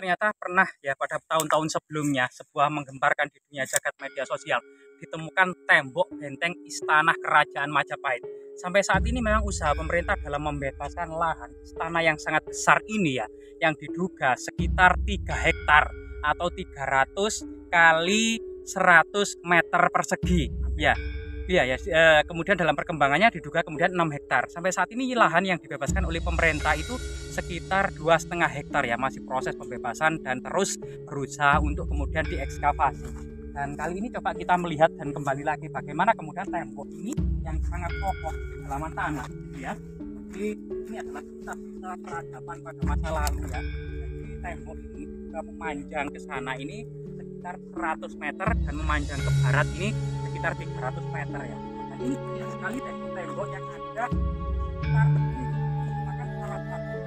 ternyata pernah ya pada tahun-tahun sebelumnya sebuah menggemparkan di dunia jagat media sosial ditemukan tembok benteng istana kerajaan Majapahit. Sampai saat ini memang usaha pemerintah dalam membebaskan lahan istana yang sangat besar ini ya, yang diduga sekitar 3 hektar atau 300 kali 100 meter persegi ya. Iya ya, kemudian dalam perkembangannya diduga kemudian 6 hektar. Sampai saat ini lahan yang dibebaskan oleh pemerintah itu sekitar 2,5 hektar ya, masih proses pembebasan dan terus berusaha untuk kemudian diekskavasi. Dan kali ini coba kita melihat dan kembali lagi bagaimana kemudian tembok ini yang sangat kokoh di kedalaman tanah gitu ya. Jadi ini adalah kisah peradaban pada masa lalu ya. Jadi tembok ini juga memanjang ke sana ini sekitar 100 meter dan memanjang ke barat ini sekitar 300 meter ya. Dan ini banyak sekali tembok yang ada sekitar ini merupakan salah satu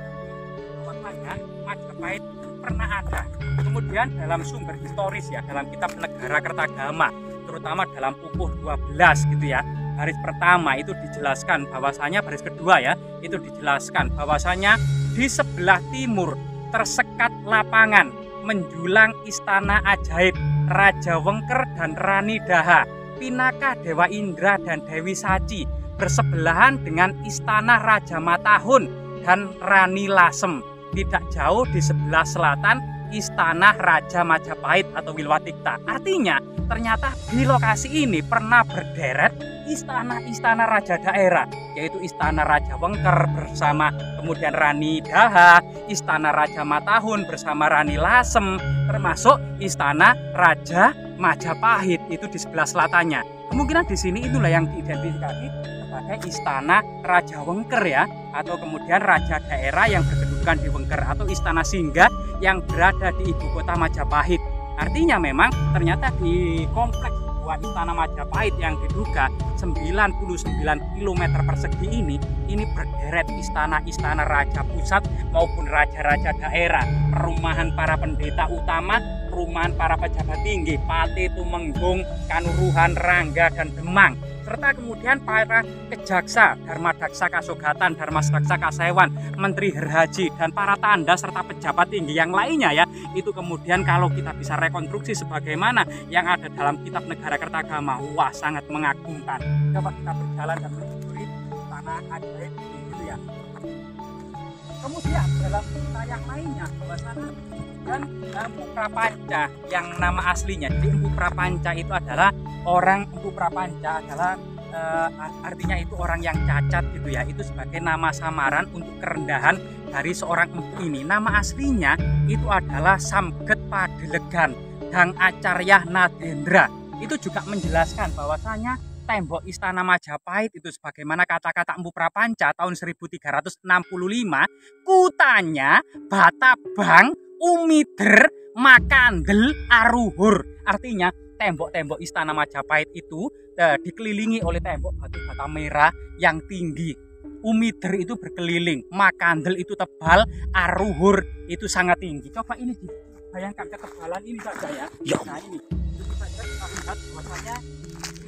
kawasannya Majapahit pernah ada. Kemudian dalam sumber historis ya, dalam kitab Negara Kertagama, terutama dalam Pupuh 12 gitu ya, baris pertama itu dijelaskan bahwasanya, baris kedua ya, itu dijelaskan bahwasanya di sebelah timur tersekat lapangan menjulang istana ajaib Raja Wengker dan Rani Daha, Pinaka Dewa Indra dan Dewi Saci, bersebelahan dengan istana Raja Matahun dan Rani Lasem. Tidak jauh di sebelah selatan istana Raja Majapahit atau Wilwatikta. Artinya ternyata di lokasi ini pernah berderet istana-istana raja daerah, yaitu istana Raja Wengker bersama kemudian Rani Daha, istana Raja Matahun bersama Rani Lasem, termasuk istana Raja Majapahit itu di sebelah selatannya. Kemungkinan di sini itulah yang diidentifikasi sebagai istana Raja Wengker ya, atau kemudian raja daerah yang berkedudukan di Wengker, atau istana singgah yang berada di ibu kota Majapahit. Artinya memang ternyata di kompleks sebuah istana Majapahit yang diduga 99 km persegi ini berderet istana-istana raja pusat maupun raja-raja daerah, perumahan para pendeta utama, perumahan para pejabat tinggi, Pati, Tumenggung, Kanuruhan, Rangga, dan Demang, serta kemudian para kejaksa, Dharmadaksa Kasogatan, Dharmadaksa Kasewan, Menteri Herhaji, dan para tanda serta pejabat tinggi yang lainnya ya. Itu kemudian kalau kita bisa rekonstruksi sebagaimana yang ada dalam kitab Negara Kertagama, wah sangat mengagumkan. Coba kita berjalan dan menyusuri tanah ajaib gitu ya. Kemudian dalam cerita yang lainnya bahwasanya dan Empu Prapanca yang nama aslinya, jadi Empu Prapanca itu adalah Empu Prapanca adalah artinya itu orang yang cacat gitu ya. Itu sebagai nama samaran untuk kerendahan dari seorang empu ini. Nama aslinya itu adalah Samget Padelegan Dang Acarya Nadendra. Itu juga menjelaskan bahwasanya tembok istana Majapahit itu sebagaimana kata-kata Empu Prapanca tahun 1365, kutanya Batabang Umider Makandel Aruhur. Artinya tembok-tembok istana Majapahit itu dikelilingi oleh tembok batu bata merah yang tinggi. Umider itu berkeliling, Makandel itu tebal, Aruhur itu sangat tinggi. Coba ini bayangkan ketebalan ini saja ya. Nah ini saja kita lihat bahwasanya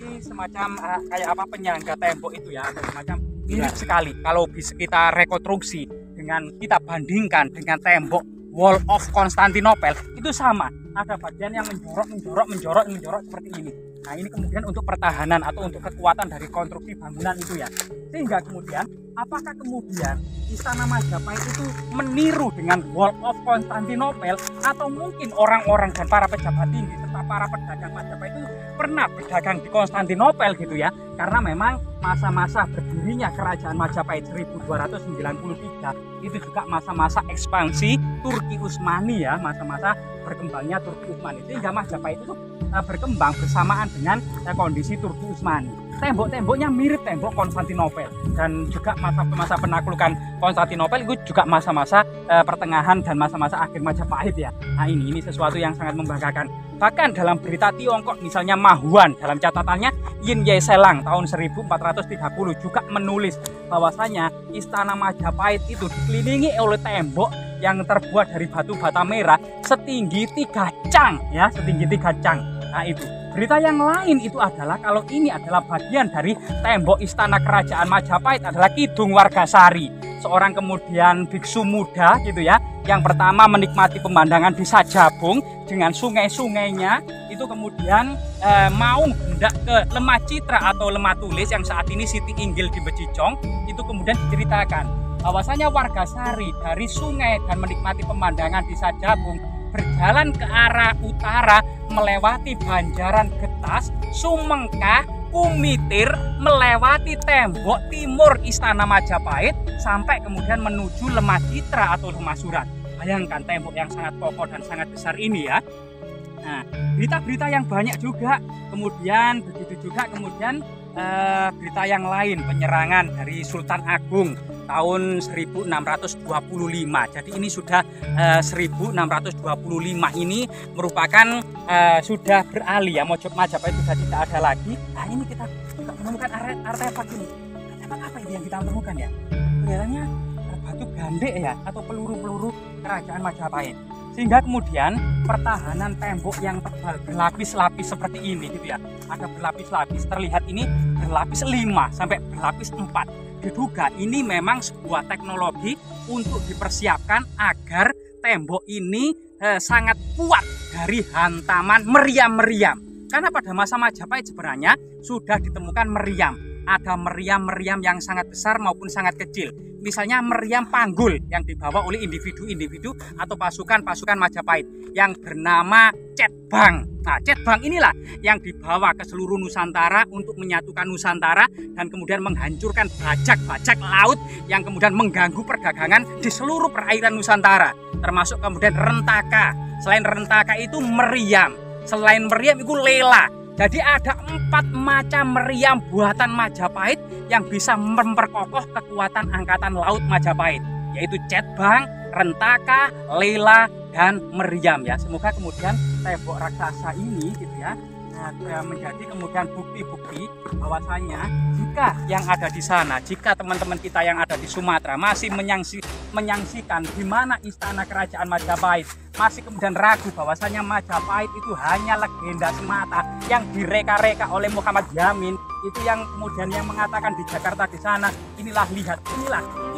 ini semacam kayak apa penyangga tembok itu ya, ada semacam mirip sekali. Kalau bisa kita rekonstruksi dengan kita bandingkan dengan tembok Wall of Constantinople itu sama, ada bagian yang menjorok seperti ini. Nah ini kemudian untuk pertahanan atau untuk kekuatan dari konstruksi bangunan itu ya. Sehingga kemudian apakah kemudian istana Majapahit itu meniru dengan Wall of Constantinople, atau mungkin orang-orang dan para pejabat tinggi serta para pedagang Majapahit itu pernah berdagang di Konstantinopel gitu ya. Karena memang masa-masa berdirinya kerajaan Majapahit 1293 itu juga masa-masa ekspansi Turki Utsmani ya, masa-masa berkembangnya Turki Utsmani, sehingga Majapahit itu berkembang bersamaan dengan kondisi Turki Utsmani. Tembok-temboknya mirip tembok Konstantinopel, dan juga masa penaklukan Konstantinopel itu juga masa-masa pertengahan dan masa-masa akhir Majapahit ya. Nah ini sesuatu yang sangat membanggakan. Bahkan dalam berita Tiongkok misalnya Mahuan dalam catatannya Yin Ye Selang tahun 1430 juga menulis bahwasanya istana Majapahit itu dikelilingi oleh tembok yang terbuat dari batu bata merah setinggi 3 cang ya, setinggi 3 cang. Nah itu. Berita yang lain itu adalah kalau ini adalah bagian dari tembok istana kerajaan Majapahit adalah Kidung Wargasari. seorang kemudian biksu muda gitu ya. Yang pertama menikmati pemandangan di Sajabung dengan sungai-sungainya, itu kemudian mau hendak ke Lemah Citra atau Lemah Tulis yang saat ini Siti Inggil di Becicong. Itu kemudian diceritakan bahwasanya warga Sari dari sungai dan menikmati pemandangan di Sajabung berjalan ke arah utara melewati Banjaran Getas, Sumengkah, Kumitir, melewati tembok timur Istana Majapahit sampai kemudian menuju Lemah Citra atau Lemah Surat. Bayangkan tembok yang sangat kokoh dan sangat besar ini ya. Nah, berita-berita yang banyak juga, kemudian begitu juga kemudian berita yang lain, penyerangan dari Sultan Agung tahun 1625. Jadi ini sudah 1625 ini merupakan sudah beralih ya, Majapahit sudah tidak ada lagi. Nah, ini kita juga menemukan artefak ini. Artefak apa ini yang kita temukan ya? Kelihatannya batu gandek ya, atau peluru-peluru kerajaan Majapahit. Sehingga kemudian pertahanan tembok yang tebal berlapis-lapis seperti ini gitu ya. Ada berlapis-lapis, terlihat ini berlapis 5 sampai berlapis 4. Diduga ini memang sebuah teknologi untuk dipersiapkan agar tembok ini sangat kuat dari hantaman meriam-meriam. Karena pada masa Majapahit sebenarnya sudah ditemukan meriam. Ada meriam-meriam yang sangat besar maupun sangat kecil. Misalnya meriam panggul yang dibawa oleh individu-individu atau pasukan-pasukan Majapahit yang bernama Cetbang. Nah, Cetbang inilah yang dibawa ke seluruh Nusantara untuk menyatukan Nusantara dan kemudian menghancurkan bajak-bajak laut yang kemudian mengganggu perdagangan di seluruh perairan Nusantara. Termasuk kemudian rentaka. Selain rentaka itu meriam. Selain meriam itu lela. Jadi ada 4 macam meriam buatan Majapahit yang bisa memperkokoh kekuatan angkatan laut Majapahit, yaitu Cetbang, rentaka, lela, dan meriam ya. Semoga kemudian tembok raksasa ini gitu ya menjadi kemudian bukti-bukti bahwasanya jika yang ada di sana, jika teman-teman kita yang ada di Sumatera masih menyaksikan di mana istana kerajaan Majapahit, masih kemudian ragu bahwasanya Majapahit itu hanya legenda semata yang direka-reka oleh Muhammad Yamin, itu yang kemudian yang mengatakan di Jakarta di sana, inilah lihat,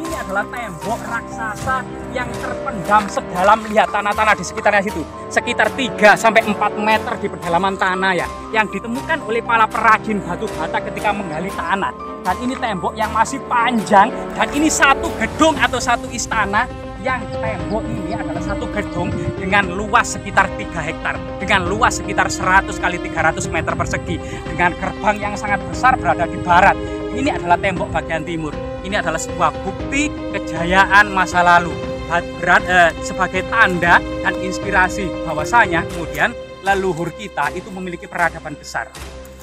ini adalah tembok raksasa yang terpendam sedalam, lihat tanah-tanah di sekitarnya situ, sekitar 3 sampai 4 meter di pedalaman tanah ya, yang ditemukan oleh para perajin batu bata ketika menggali tanah. Dan ini tembok yang masih panjang, dan ini satu gedung atau satu istana yang tembok ini adalah satu gedung dengan luas sekitar 3 hektar, dengan luas sekitar 100 kali 300 meter persegi, dengan gerbang yang sangat besar berada di barat. Ini adalah tembok bagian timur. Ini adalah sebuah bukti kejayaan masa lalu, sebagai tanda dan inspirasi bahwasanya kemudian leluhur kita itu memiliki peradaban besar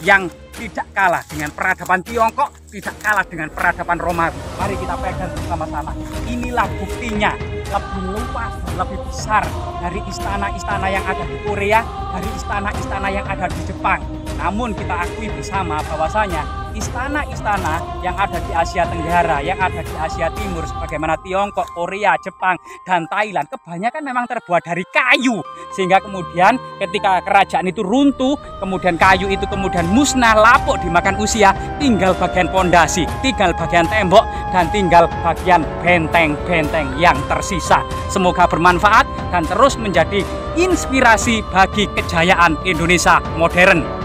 yang tidak kalah dengan peradaban Tiongkok, tidak kalah dengan peradaban Romawi. Mari kita pegang bersama-sama. Inilah buktinya, lebih luas, lebih besar dari istana-istana yang ada di Korea, dari istana-istana yang ada di Jepang. Namun kita akui bersama bahwasanya istana-istana yang ada di Asia Tenggara, yang ada di Asia Timur, sebagaimana Tiongkok, Korea, Jepang, dan Thailand, kebanyakan memang terbuat dari kayu. Sehingga kemudian ketika kerajaan itu runtuh, kemudian kayu itu kemudian musnah, lapuk dimakan usia, tinggal bagian pondasi, tinggal bagian tembok, dan tinggal bagian benteng-benteng yang tersisa. Semoga bermanfaat dan terus menjadi inspirasi bagi kejayaan Indonesia modern.